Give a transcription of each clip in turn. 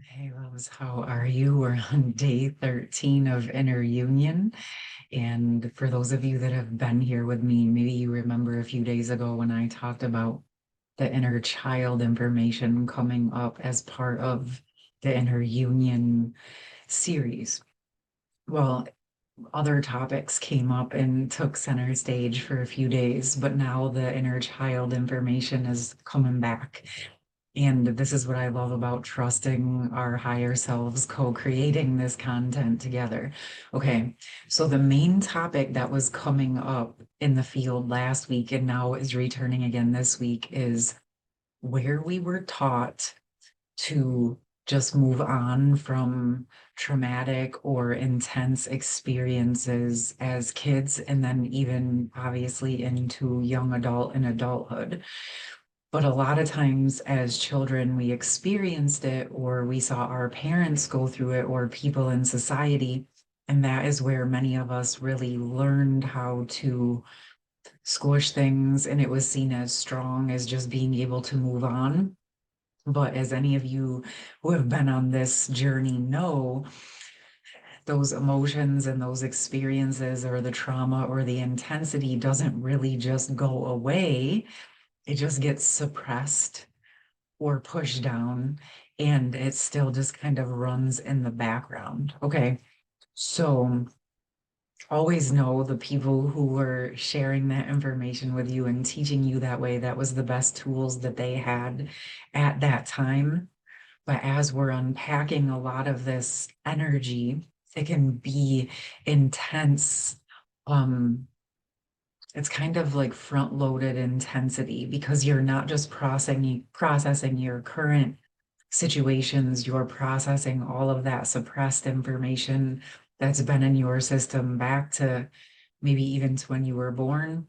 Hey, loves, how are you? We're on day 13 of Inner Union. And for those of you that have been here with me, maybe you remember a few days ago when I talked about the inner child information coming up as part of the Inner Union series. Well, other topics came up and took center stage for a few days, but now the inner child information is coming back. And this is what I love about trusting our higher selves, co-creating this content together. Okay, so the main topic that was coming up in the field last week and now is returning again this week is where we were taught to just move on from traumatic or intense experiences as kids, and then even obviously into young adult and adulthood. But a lot of times as children, we experienced it or we saw our parents go through it or people in society. And that is where many of us really learned how to squish things. And it was seen as strong as just being able to move on. But as any of you who have been on this journey know, those emotions and those experiences or the trauma or the intensity doesn't really just go away. It just gets suppressed or pushed down, and it still just kind of runs in the background. Okay. So always know the people who were sharing that information with you and teaching you that way, that was the best tools that they had at that time. But as we're unpacking a lot of this energy, it can be intense. Um, it's kind of like front-loaded intensity because you're not just processing your current situations, you're processing all of that suppressed information that's been in your system back to maybe even to when you were born,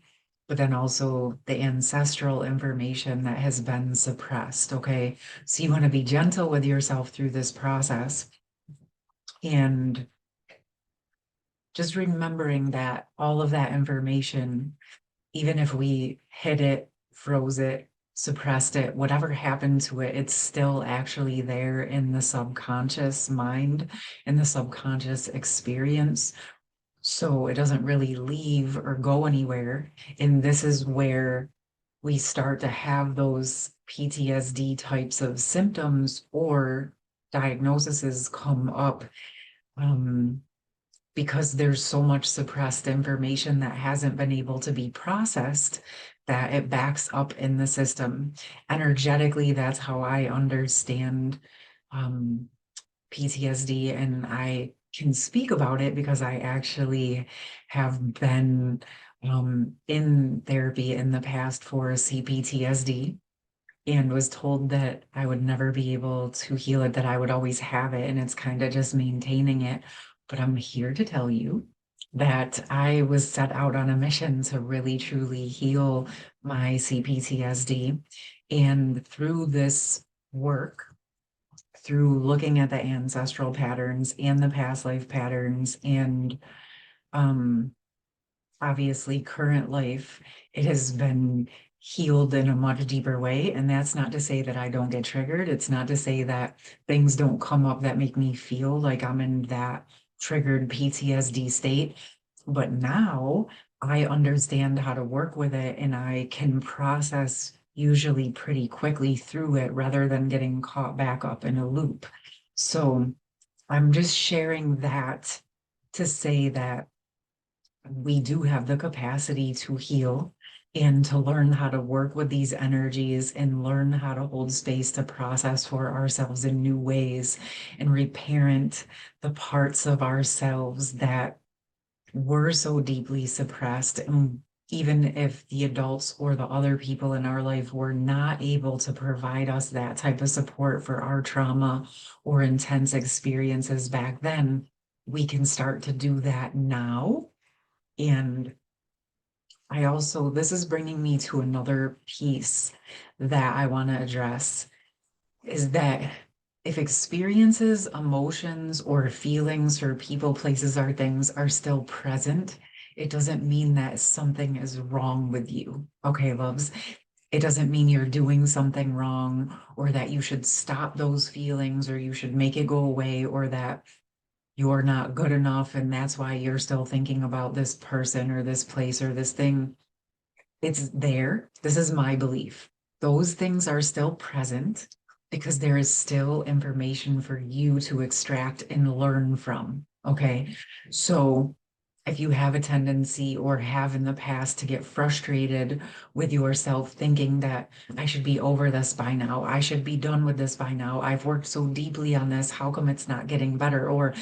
but then also the ancestral information that has been suppressed. Okay. So you want to be gentle with yourself through this process and just remembering that all of that information, even if we hid it, froze it, suppressed it, whatever happened to it, it's still actually there in the subconscious mind, in the subconscious experience. So it doesn't really leave or go anywhere. And this is where we start to have those PTSD types of symptoms or diagnoses come up. Um, because there's so much suppressed information that hasn't been able to be processed that it backs up in the system. Energetically, that's how I understand um, PTSD, and I can speak about it because I actually have been in therapy in the past for CPTSD and was told that I would never be able to heal it, that I would always have it, and it's kind of just maintaining it. But I'm here to tell you that I was set out on a mission to really truly heal my CPTSD. And through this work, through looking at the ancestral patterns and the past life patterns and um, obviously current life, it has been healed in a much deeper way. And that's not to say that I don't get triggered. It's not to say that things don't come up that make me feel like I'm in that triggered PTSD state. But now I understand how to work with it and I can process usually pretty quickly through it rather than getting caught back up in a loop. So I'm just sharing that to say that we do have the capacity to heal and to learn how to work with these energies and learn how to hold space to process for ourselves in new ways and reparent the parts of ourselves that were so deeply suppressed. And even if the adults or the other people in our life were not able to provide us that type of support for our trauma or intense experiences back then, we can start to do that now. And I also, this is bringing me to another piece that I want to address is that if experiences, emotions, or feelings or people, places, or things are still present, it doesn't mean that something is wrong with you. Okay, loves. It doesn't mean you're doing something wrong or that you should stop those feelings or you should make it go away or that you're not good enough and that's why you're still thinking about this person or this place or this thing. It's there. This is my belief. Those things are still present because there is still information for you to extract and learn from. Okay. So if you have a tendency or have in the past to get frustrated with yourself, thinking that I should be over this by now, I should be done with this by now, I've worked so deeply on this, how come it's not getting better? Or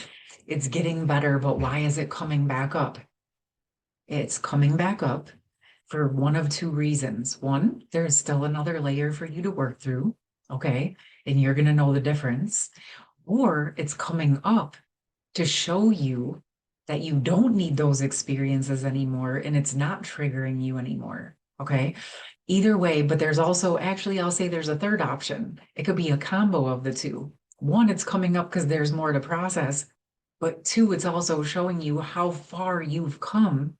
it's getting better, but why is it coming back up? It's coming back up for one of two reasons. One, there's still another layer for you to work through, okay? And you're going to know the difference. Or it's coming up to show you that you don't need those experiences anymore and it's not triggering you anymore, okay? Either way, but there's also, actually, I'll say there's a third option. It could be a combo of the two. One, it's coming up because there's more to process, but two, it's also showing you how far you've come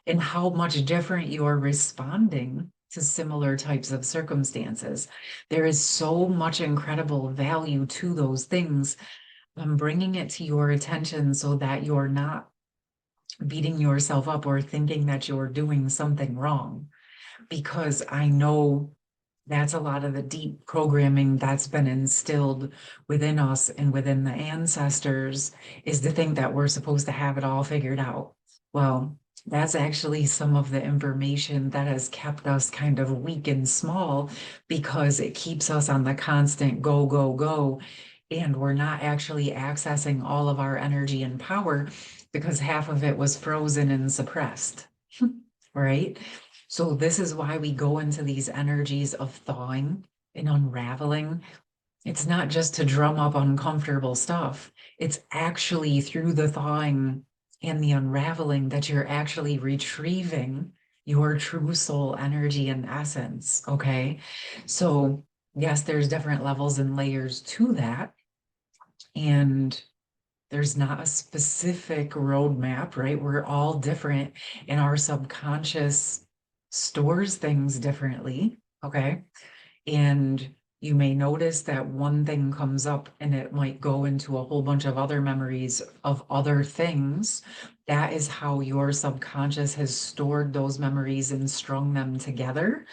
and how much different you're responding to similar types of circumstances. There is so much incredible value to those things. I'm bringing it to your attention so that you're not beating yourself up or thinking that you're doing something wrong, because I know that's a lot of the deep programming that's been instilled within us and within the ancestors, is to think that we're supposed to have it all figured out. Well, that's actually some of the information that has kept us kind of weak and small because it keeps us on the constant go, go, go. And we're not actually accessing all of our energy and power because half of it was frozen and suppressed, right? So this is why we go into these energies of thawing and unraveling. It's not just to drum up uncomfortable stuff. It's actually through the thawing and the unraveling that you're actually retrieving your true soul energy and essence. Okay. So yes, there's different levels and layers to that. And there's not a specific roadmap, right? We're all different and our subconscious stores things differently. Okay. And you may notice that one thing comes up and it might go into a whole bunch of other memories of other things. That is how your subconscious has stored those memories and strung them together.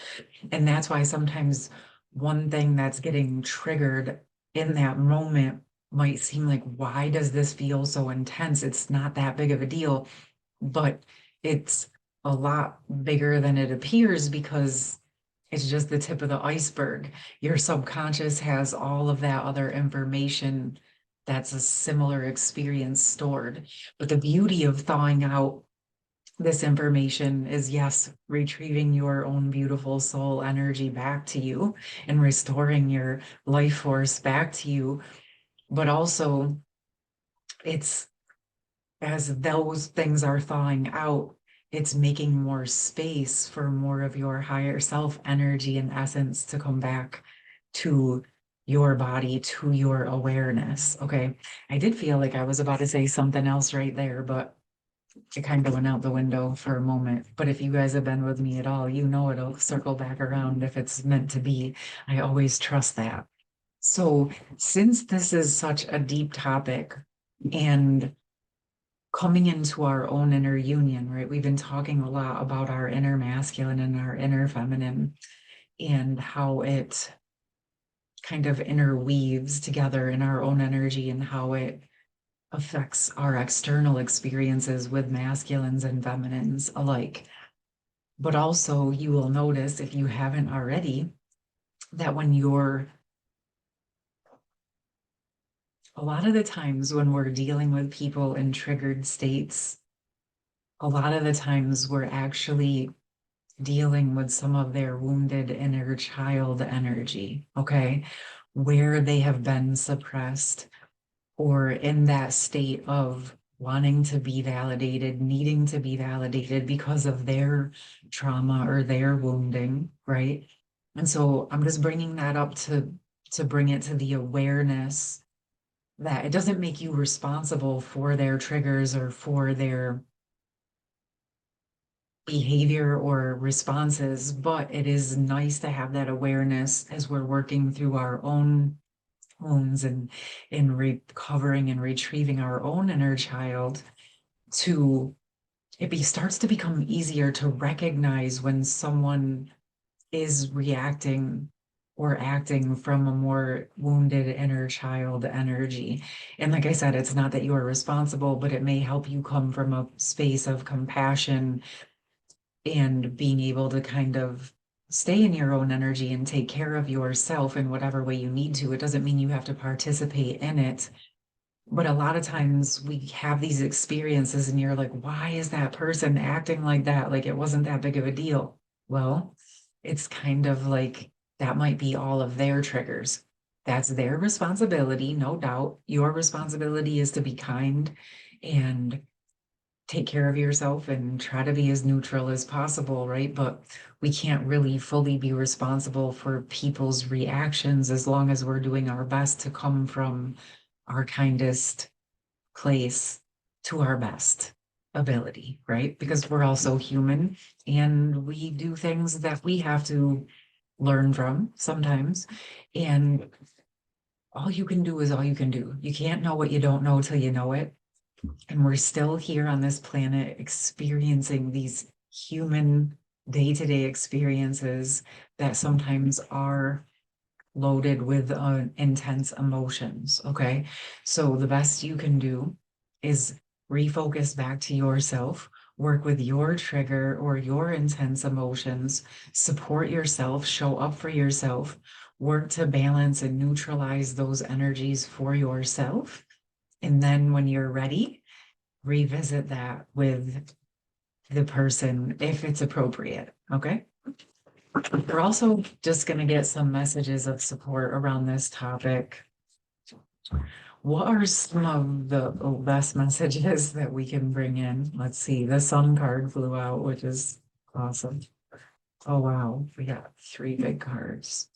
And that's why sometimes one thing that's getting triggered in that moment might seem like, why does this feel so intense? It's not that big of a deal, but it's a lot bigger than it appears because it's just the tip of the iceberg. Your subconscious has all of that other information that's a similar experience stored. But the beauty of thawing out this information is, yes, retrieving your own beautiful soul energy back to you and restoring your life force back to you. But also, it's as those things are thawing out, it's making more space for more of your higher self energy and essence to come back to your body, to your awareness. Okay. I did feel like I was about to say something else right there, but it kind of went out the window for a moment. But if you guys have been with me at all, you know it'll circle back around if it's meant to be. I always trust that. So, since this is such a deep topic and coming into our own inner union, right? We've been talking a lot about our inner masculine and our inner feminine and how it kind of interweaves together in our own energy and how it affects our external experiences with masculines and feminines alike. But also, you will notice, if you haven't already, that when you're a lot of the times when we're dealing with people in triggered states, a lot of the times we're actually dealing with some of their wounded inner child energy, okay, where they have been suppressed or in that state of wanting to be validated, needing to be validated because of their trauma or their wounding, right? And so I'm just bringing that up to bring it to the awareness that it doesn't make you responsible for their triggers or for their behavior or responses, but it is nice to have that awareness as we're working through our own wounds and in recovering and retrieving our own inner child to starts to become easier to recognize when someone is reacting or acting from a more wounded inner child energy. And like I said, it's not that you are responsible, but it may help you come from a space of compassion and being able to kind of stay in your own energy and take care of yourself in whatever way you need to. It doesn't mean you have to participate in it. But a lot of times we have these experiences and you're like, why is that person acting like that? Like it wasn't that big of a deal. Well, it's kind of like that might be all of their triggers. That's their responsibility, no doubt. Your responsibility is to be kind and take care of yourself and try to be as neutral as possible, right? But we can't really fully be responsible for people's reactions as long as we're doing our best to come from our kindest place to our best ability, right? Because we're also human and we do things that we have to learn from sometimes. And all you can do is all you can do. You can't know what you don't know till you know it. And we're still here on this planet experiencing these human day-to-day experiences that sometimes are loaded with intense emotions. Okay. So the best you can do is refocus back to yourself, work with your trigger or your intense emotions, support yourself, show up for yourself, work to balance and neutralize those energies for yourself. And then when you're ready, revisit that with the person if it's appropriate. Okay. We're also just going to get some messages of support around this topic. What are some of the best messages that we can bring in? Let's see. The Sun card flew out, which is awesome. Oh, wow. We got 3 big cards.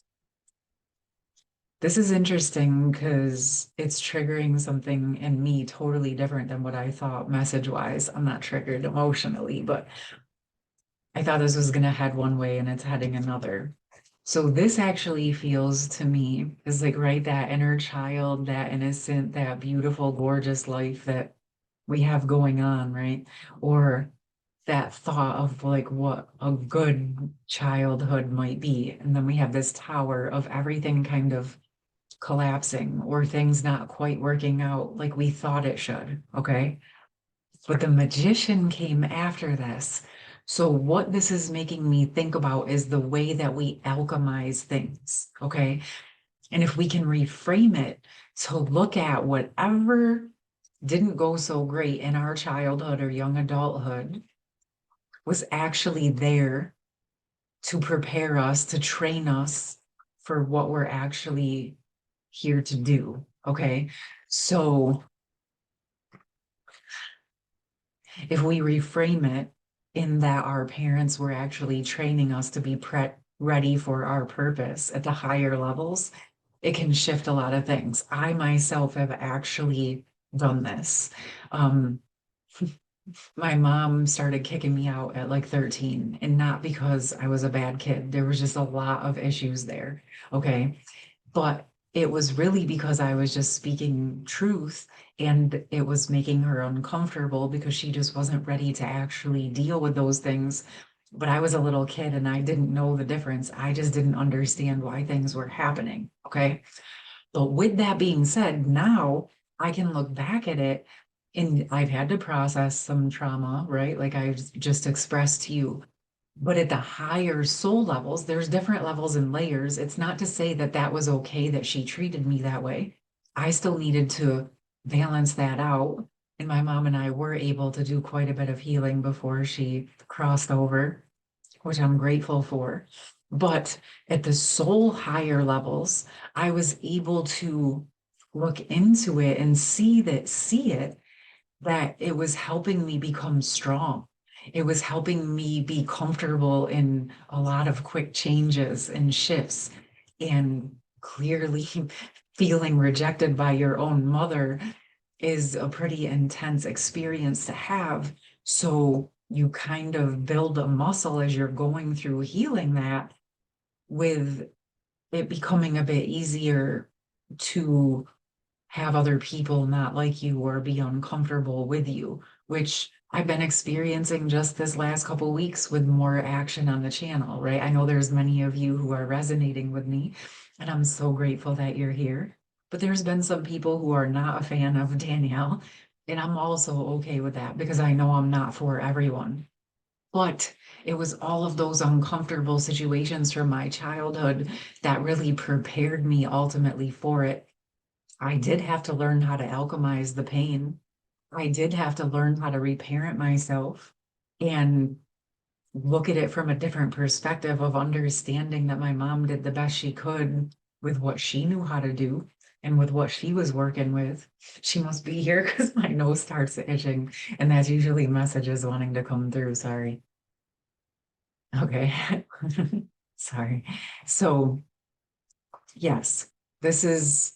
This is interesting because it's triggering something in me totally different than what I thought message-wise. I'm not triggered emotionally, but I thought this was going to head one way and it's heading another. So this actually feels to me is like, right, that inner child, that innocent, that beautiful, gorgeous life that we have going on, right? Or that thought of like what a good childhood might be. And then we have this tower of everything kind of collapsing or things not quite working out like we thought it should. Okay. But the magician came after this. So what this is making me think about is the way that we alchemize things, okay? And if we can reframe it to look at whatever didn't go so great in our childhood or young adulthood was actually there to prepare us, to train us for what we're actually here to do, okay? So if we reframe it in that our parents were actually training us to be ready for our purpose at the higher levels, it can shift a lot of things. I myself have actually done this. Um, my mom started kicking me out at like 13, and not because I was a bad kid. There was just a lot of issues there. Okay. But it was really because I was just speaking truth and it was making her uncomfortable because she just wasn't ready to actually deal with those things. But I was a little kid and I didn't know the difference. I just didn't understand why things were happening. Okay. But with that being said, now I can look back at it and I've had to process some trauma, right? Like I've just expressed to you. But at the higher soul levels, there's different levels and layers. It's not to say that that was okay that she treated me that way. I still needed to balance that out. And my mom and I were able to do quite a bit of healing before she crossed over, which I'm grateful for. But at the soul higher levels, I was able to look into it and see it that it was helping me become strong. It was helping me be comfortable in a lot of quick changes and shifts. And clearly, feeling rejected by your own mother is a pretty intense experience to have. So you kind of build a muscle as you're going through healing that, with it becoming a bit easier to have other people not like you or be uncomfortable with you, which I've been experiencing just this last couple weeks with more action on the channel, right? I know there's many of you who are resonating with me, and I'm so grateful that you're here. But there's been some people who are not a fan of Danielle, and I'm also okay with that because I know I'm not for everyone. But it was all of those uncomfortable situations from my childhood that really prepared me ultimately for it. I did have to learn how to alchemize the pain. I did have to learn how to reparent myself and look at it from a different perspective of understanding that my mom did the best she could with what she knew how to do and with what she was working with. She must be here because my nose starts itching, and that's usually messages wanting to come through. Sorry. Okay. Sorry. So, yes, this is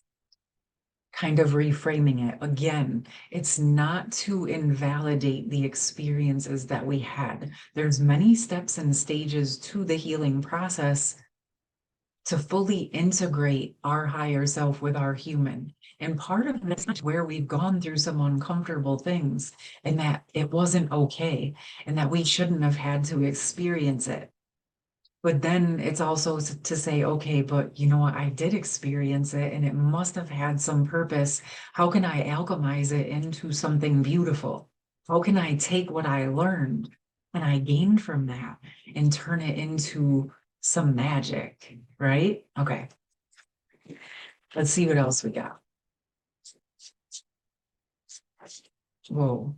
kind of reframing it. Again, it's not to invalidate the experiences that we had. There's many steps and stages to the healing process to fully integrate our higher self with our human. And part of this is where we've gone through some uncomfortable things and that it wasn't okay and that we shouldn't have had to experience it. But then it's also to say, okay, but you know what? I did experience it and it must have had some purpose. How can I alchemize it into something beautiful? How can I take what I learned and I gained from that and turn it into some magic, right? Okay, let's see what else we got. Whoa,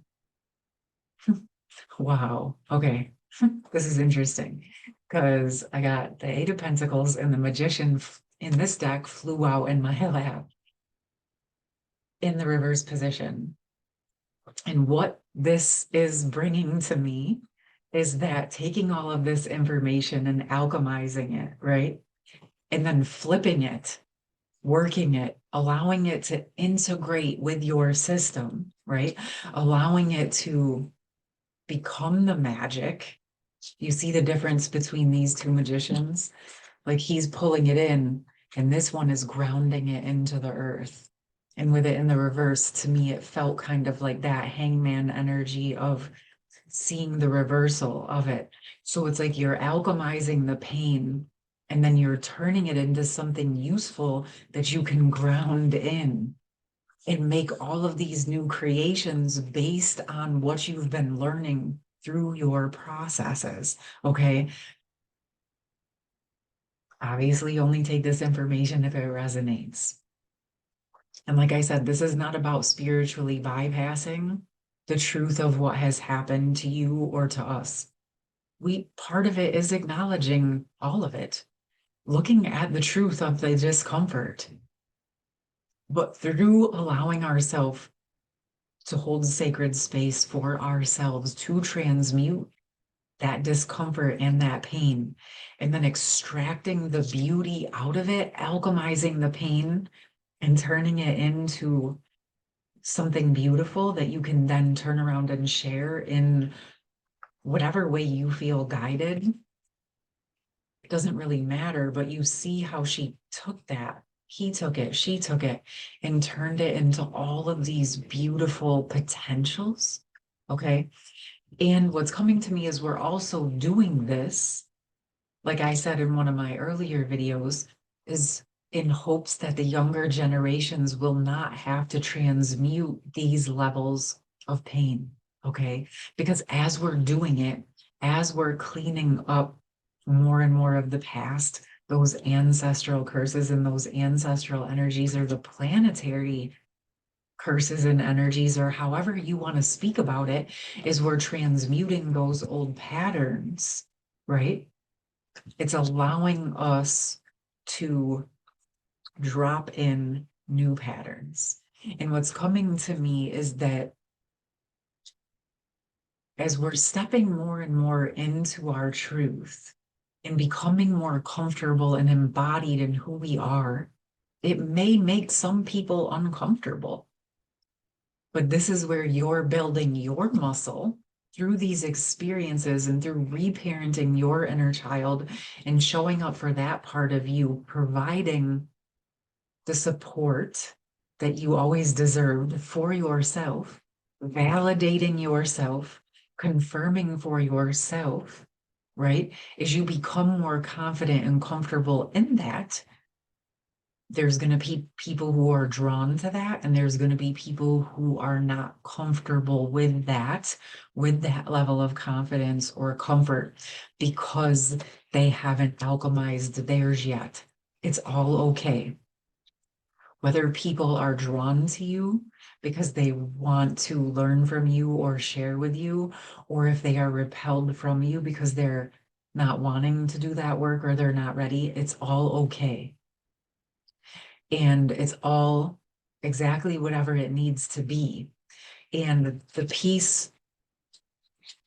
wow, okay. This is interesting because I got the Eight of Pentacles and the Magician in this deck flew out in my lap in the reverse position. And what this is bringing to me is that taking all of this information and alchemizing it, right? And then flipping it, working it, allowing it to integrate with your system, right? Allowing it to become the magic. You see the difference between these two magicians? Like he's pulling it in, and this one is grounding it into the earth. And with it in the reverse, to me, it felt kind of like that hangman energy of seeing the reversal of it. So it's like you're alchemizing the pain and then you're turning it into something useful that you can ground in and make all of these new creations based on what you've been learning through your processes. Okay. Obviously, only take this information if it resonates. And like I said, this is not about spiritually bypassing the truth of what has happened to you or to us. Part of it is acknowledging all of it, looking at the truth of the discomfort, but through allowing ourselves to hold sacred space for ourselves to transmute that discomfort and that pain, and then extracting the beauty out of it, alchemizing the pain and turning it into something beautiful that you can then turn around and share in whatever way you feel guided. It doesn't really matter, but you see how she took that. He took it, she took it, and turned it into all of these beautiful potentials. Okay. And what's coming to me is we're also doing this, like I said in one of my earlier videos, is in hopes that the younger generations will not have to transmute these levels of pain. Okay. Because as we're doing it, as we're cleaning up more and more of the past, those ancestral curses and those ancestral energies, or the planetary curses and energies, or however you want to speak about it, is we're transmuting those old patterns, right? It's allowing us to drop in new patterns. And what's coming to me is that as we're stepping more and more into our truth and becoming more comfortable and embodied in who we are, it may make some people uncomfortable. But this is where you're building your muscle through these experiences and through reparenting your inner child and showing up for that part of you, providing the support that you always deserved for yourself, validating yourself, confirming for yourself, right? As you become more confident and comfortable in that, there's going to be people who are drawn to that, and there's going to be people who are not comfortable with that level of confidence or comfort because they haven't alchemized theirs yet. It's all okay. Whether people are drawn to you because they want to learn from you or share with you, or if they are repelled from you because they're not wanting to do that work or they're not ready, it's all okay. And it's all exactly whatever it needs to be. And the piece,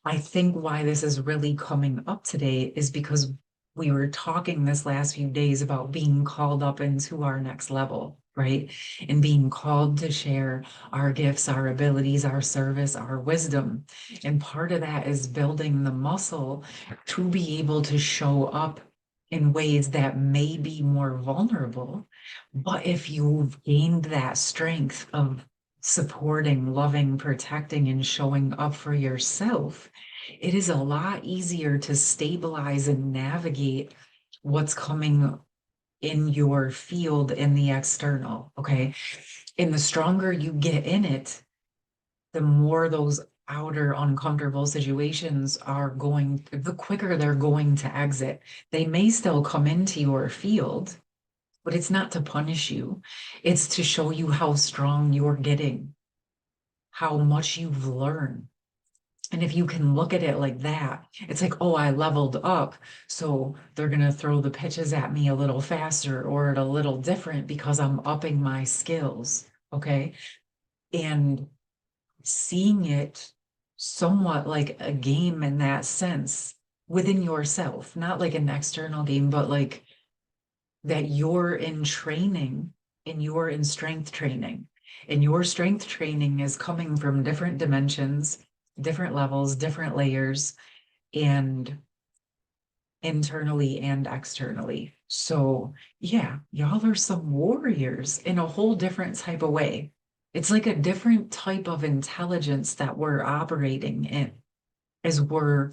I think why this is really coming up today is because we were talking this last few days about being called up into our next level, right? And being called to share our gifts, our abilities, our service, our wisdom. And part of that is building the muscle to be able to show up in ways that may be more vulnerable. But if you've gained that strength of supporting, loving, protecting, and showing up for yourself, it is a lot easier to stabilize and navigate what's coming in your field in the external. Okay. And the stronger you get in it, the more those outer uncomfortable situations are going, the quicker they're going to exit. They may still come into your field, but it's not to punish you. It's to show you how strong you're getting, how much you've learned. And if you can look at it like that, it's like, oh, I leveled up. So they're going to throw the pitches at me a little faster or a little different because I'm upping my skills. Okay. And seeing it somewhat like a game in that sense within yourself, not like an external game, but like that you're in training and you're in strength training. And your strength training is coming from different dimensions, different levels, different layers, and internally and externally. So, yeah, y'all are some warriors in a whole different type of way. It's like a different type of intelligence that we're operating in as we're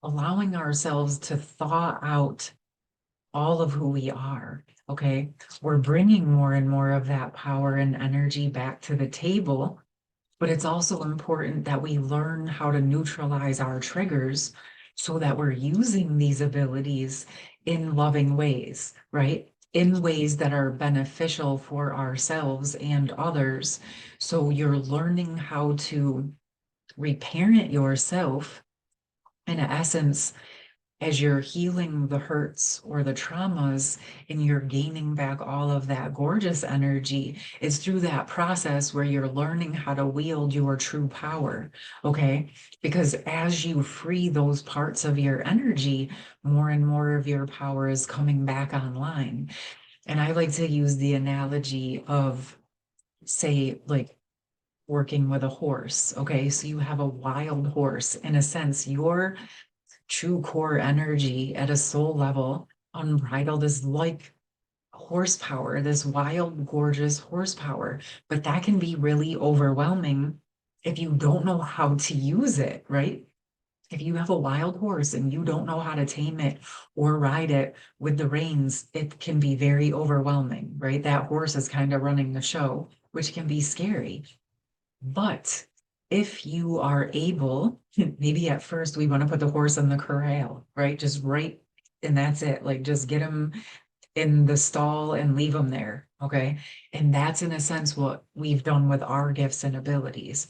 allowing ourselves to thaw out all of who we are. Okay. We're bringing more and more of that power and energy back to the table. But it's also important that we learn how to neutralize our triggers so that we're using these abilities in loving ways, right? In ways that are beneficial for ourselves and others. So you're learning how to reparent yourself in essence as you're healing the hurts or the traumas and you're gaining back all of that gorgeous energy, it's through that process where you're learning how to wield your true power. Okay. Because as you free those parts of your energy, more and more of your power is coming back online. And I like to use the analogy of, say, like, working with a horse. Okay. So you have a wild horse. In a sense, your true core energy at a soul level, unbridled, is like horsepower, this wild, gorgeous horsepower. But that can be really overwhelming if you don't know how to use it, right? If you have a wild horse and you don't know how to tame it or ride it with the reins, it can be very overwhelming, right? That horse is kind of running the show, which can be scary. But if you are able, maybe at first we want to put the horse in the corral, right? Just right, and that's it. Like just get him in the stall and leave him there. Okay. And that's in a sense what we've done with our gifts and abilities.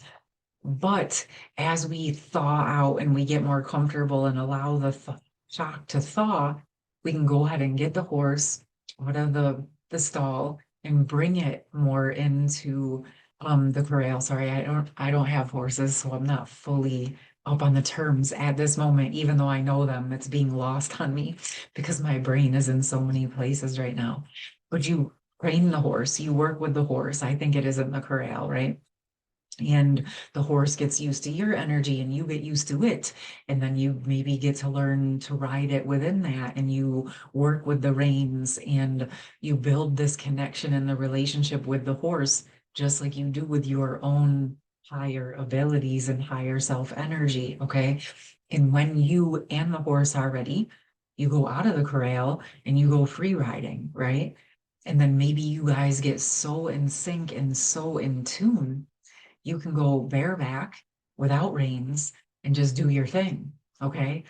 But as we thaw out and we get more comfortable and allow the shock to thaw, we can go ahead and get the horse out of the stall and bring it more into the corral. Sorry, I don't have horses, so I'm not fully up on the terms at this moment, even though I know them. It's being lost on me because my brain is in so many places right now. But you train the horse, you work with the horse. I think it is in the corral, right? and the horse gets used to your energy and you get used to it, and then you maybe get to learn to ride it within that, and you work with the reins and you build this connection in the relationship with the horse, just like you do with your own higher abilities and higher self energy. Okay, and when you and the horse are ready, you go out of the corral and you go free riding, right? And then maybe you guys get so in sync and so in tune, you can go bareback without reins and just do your thing, okay?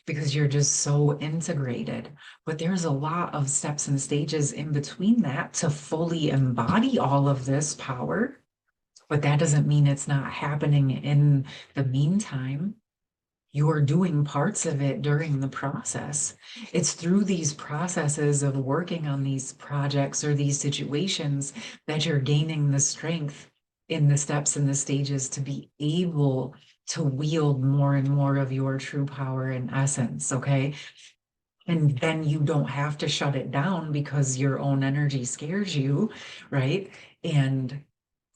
Because you're just so integrated. But there's a lot of steps and stages in between that to fully embody all of this power. But that doesn't mean it's not happening in the meantime. You're doing parts of it during the process. It's through these processes of working on these projects or these situations that you're gaining the strength in the steps and the stages to be able to wield more and more of your true power and essence. Okay. And then you don't have to shut it down because your own energy scares you. Right. And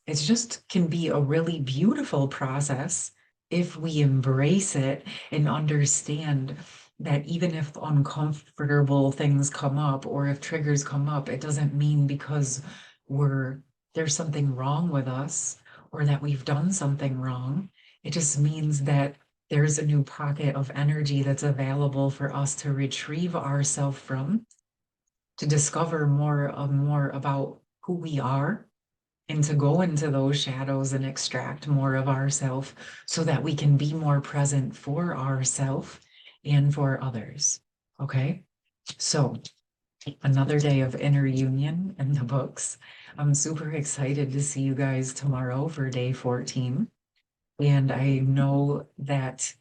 it's just can be a really beautiful process if we embrace it and understand that even if uncomfortable things come up or if triggers come up, it doesn't mean because we're there's something wrong with us or that we've done something wrong. It just means that there's a new pocket of energy that's available for us to retrieve ourselves from, to discover more about who we are, and to go into those shadows and extract more of ourself so that we can be more present for ourself and for others. Okay. So another day of inner union in the books. I'm super excited to see you guys tomorrow for day 14. And I know that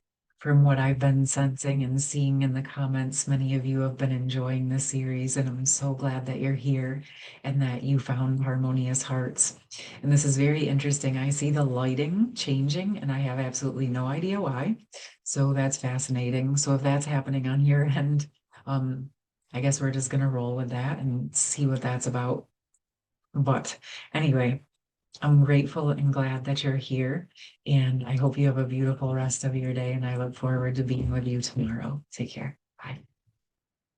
from what I've been sensing and seeing in the comments, many of you have been enjoying the series, and I'm so glad that you're here and that you found Harmonious Hearts. And this is very interesting. I see the lighting changing, and I have absolutely no idea why. So that's fascinating. So if that's happening on your end, um, I guess we're just gonna roll with that and see what that's about. But anyway, I'm grateful and glad that you're here, and I hope you have a beautiful rest of your day, and I look forward to being with you tomorrow. Take care. Bye.